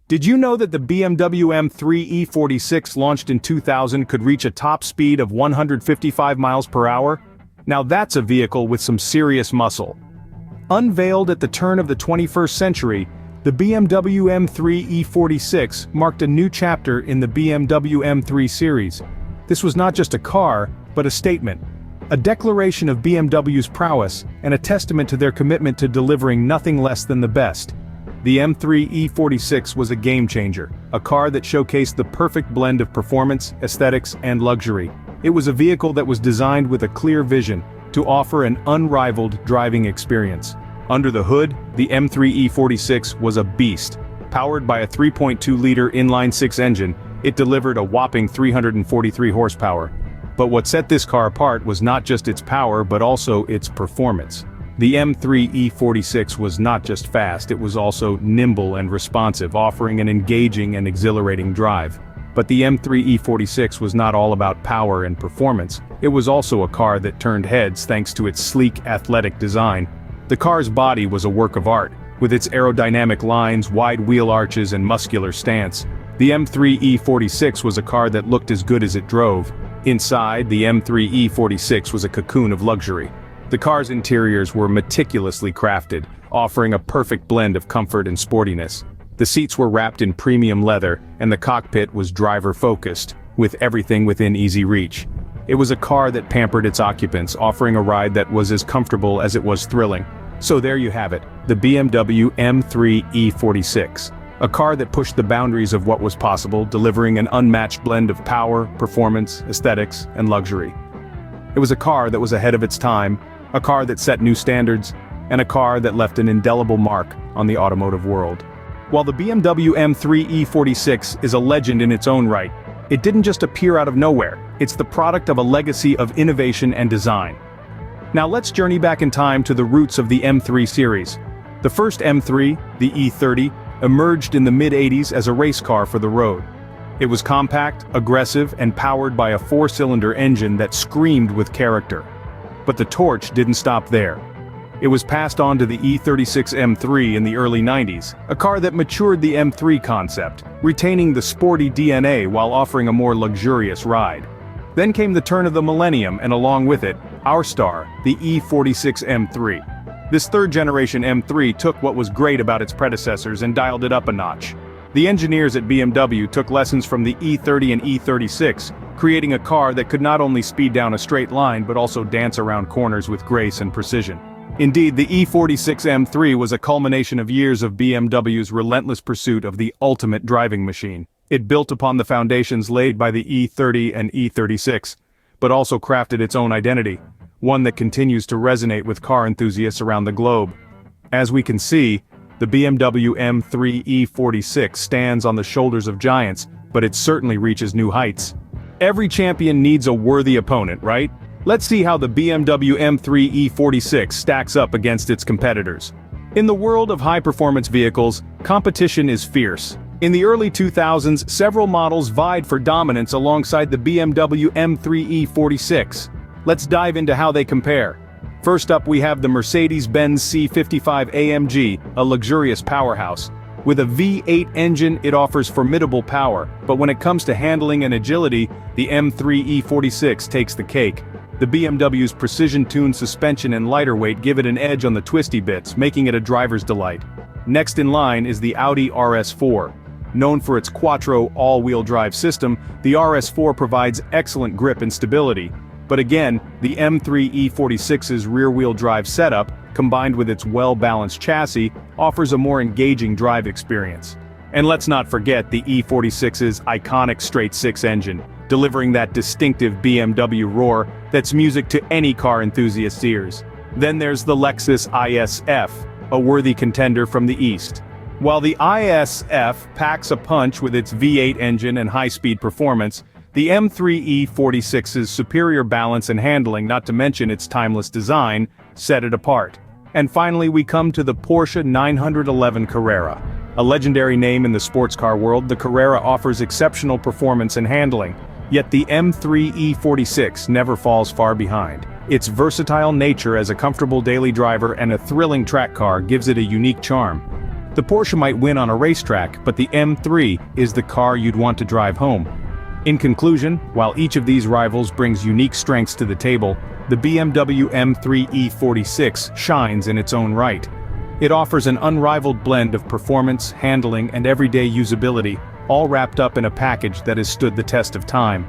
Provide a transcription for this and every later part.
Did you know that the BMW M3 E46 launched in 2000 could reach a top speed of 155 miles per hour? Now that's a vehicle with some serious muscle. Unveiled at the turn of the 21st century, the BMW M3 E46 marked a new chapter in the BMW M3 series. This was not just a car, but a statement. A declaration of BMW's prowess, and a testament to their commitment to delivering nothing less than the best. The M3 E46 was a game-changer, a car that showcased the perfect blend of performance, aesthetics, and luxury. It was a vehicle that was designed with a clear vision, to offer an unrivaled driving experience. Under the hood, the M3 E46 was a beast. Powered by a 3.2-liter inline-six engine, it delivered a whopping 343 horsepower. But what set this car apart was not just its power but also its performance. The M3 E46 was not just fast, it was also nimble and responsive, offering an engaging and exhilarating drive. But the M3 E46 was not all about power and performance, it was also a car that turned heads thanks to its sleek, athletic design. The car's body was a work of art, with its aerodynamic lines, wide wheel arches and muscular stance. The M3 E46 was a car that looked as good as it drove. Inside, the M3 E46 was a cocoon of luxury. The car's interiors were meticulously crafted, offering a perfect blend of comfort and sportiness. The seats were wrapped in premium leather, and the cockpit was driver-focused, with everything within easy reach. It was a car that pampered its occupants, offering a ride that was as comfortable as it was thrilling. So there you have it, the BMW M3 E46. A car that pushed the boundaries of what was possible, delivering an unmatched blend of power, performance, aesthetics, and luxury. It was a car that was ahead of its time, a car that set new standards, and a car that left an indelible mark on the automotive world. While the BMW M3 E46 is a legend in its own right, it didn't just appear out of nowhere, it's the product of a legacy of innovation and design. Now let's journey back in time to the roots of the M3 series. The first M3, the E30, emerged in the mid-80s as a race car for the road. It was compact, aggressive, and powered by a four-cylinder engine that screamed with character. But the torch didn't stop there. It was passed on to the E36 M3 in the early 90s, a car that matured the M3 concept, retaining the sporty DNA while offering a more luxurious ride. Then came the turn of the millennium, and along with it, our star, the E46 M3. This third-generation M3 took what was great about its predecessors and dialed it up a notch. The engineers at BMW took lessons from the E30 and E36, creating a car that could not only speed down a straight line but also dance around corners with grace and precision. Indeed, the E46 M3 was a culmination of years of BMW's relentless pursuit of the ultimate driving machine. It built upon the foundations laid by the E30 and E36, but also crafted its own identity, one that continues to resonate with car enthusiasts around the globe. As we can see, the BMW M3 E46 stands on the shoulders of giants, but it certainly reaches new heights. Every champion needs a worthy opponent, right? Let's see how the BMW M3 E46 stacks up against its competitors. In the world of high-performance vehicles, competition is fierce. In the early 2000s, several models vied for dominance alongside the BMW M3 E46. Let's dive into how they compare. First up, we have the Mercedes-Benz C55 AMG, a luxurious powerhouse. With a V8 engine, it offers formidable power, but when it comes to handling and agility, the M3 E46 takes the cake. The BMW's precision-tuned suspension and lighter weight give it an edge on the twisty bits, making it a driver's delight. Next in line is the Audi RS4. Known for its quattro all-wheel drive system, the RS4 provides excellent grip and stability. But again, the M3 E46's rear-wheel drive setup, combined with its well-balanced chassis, offers a more engaging drive experience. And let's not forget the E46's iconic straight-six engine, delivering that distinctive BMW roar that's music to any car enthusiast's ears. Then there's the Lexus ISF, a worthy contender from the East. While the ISF packs a punch with its V8 engine and high-speed performance, the M3 E46's superior balance and handling, not to mention its timeless design, set it apart. And finally we come to the Porsche 911 Carrera. A legendary name in the sports car world, the Carrera offers exceptional performance and handling. Yet the M3 E46 never falls far behind. Its versatile nature as a comfortable daily driver and a thrilling track car gives it a unique charm. The Porsche might win on a racetrack, but the M3 is the car you'd want to drive home. In conclusion, while each of these rivals brings unique strengths to the table, the BMW M3 E46 shines in its own right. It offers an unrivaled blend of performance, handling, and everyday usability, all wrapped up in a package that has stood the test of time.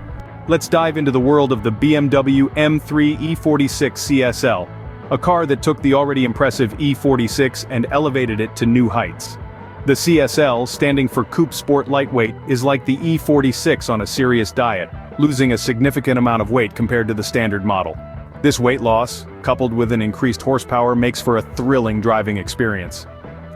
Let's dive into the world of the BMW M3 E46 CSL, a car that took the already impressive E46 and elevated it to new heights. The CSL, standing for Coupe Sport Lightweight, is like the E46 on a serious diet, losing a significant amount of weight compared to the standard model. This weight loss, coupled with an increased horsepower, makes for a thrilling driving experience.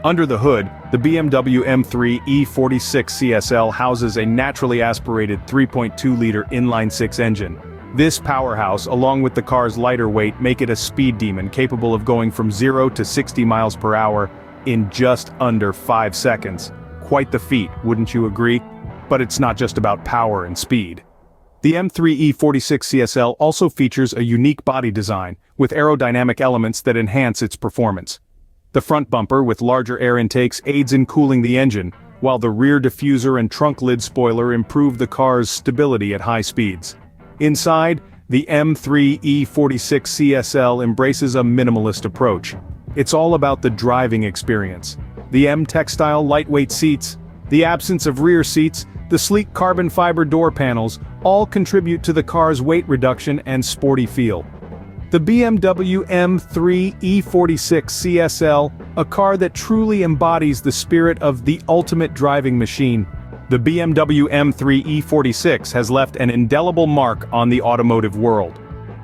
Under the hood, the BMW M3 E46 CSL houses a naturally aspirated 3.2-liter inline-six engine. This powerhouse, along with the car's lighter weight, make it a speed demon capable of going from 0 to 60 miles per hour in just under 5 seconds. Quite the feat, wouldn't you agree? But it's not just about power and speed. The M3 E46 CSL also features a unique body design, with aerodynamic elements that enhance its performance. The front bumper, with larger air intakes, aids in cooling the engine, while the rear diffuser and trunk lid spoiler improve the car's stability at high speeds. Inside, the M3 E46 CSL embraces a minimalist approach. It's all about the driving experience. The M-Textile lightweight seats, the absence of rear seats, the sleek carbon fiber door panels, all contribute to the car's weight reduction and sporty feel. The BMW M3 E46 CSL, a car that truly embodies the spirit of the ultimate driving machine. The BMW M3 E46 has left an indelible mark on the automotive world.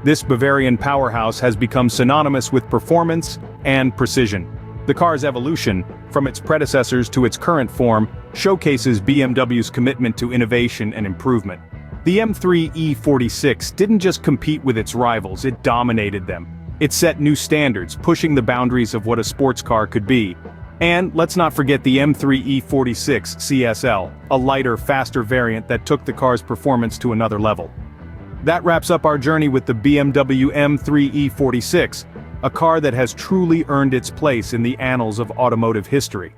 This Bavarian powerhouse has become synonymous with performance and precision. The car's evolution, from its predecessors to its current form, showcases BMW's commitment to innovation and improvement. The M3 E46 didn't just compete with its rivals, it dominated them. It set new standards, pushing the boundaries of what a sports car could be. And let's not forget the M3 E46 CSL, a lighter, faster variant that took the car's performance to another level. That wraps up our journey with the BMW M3 E46, a car that has truly earned its place in the annals of automotive history.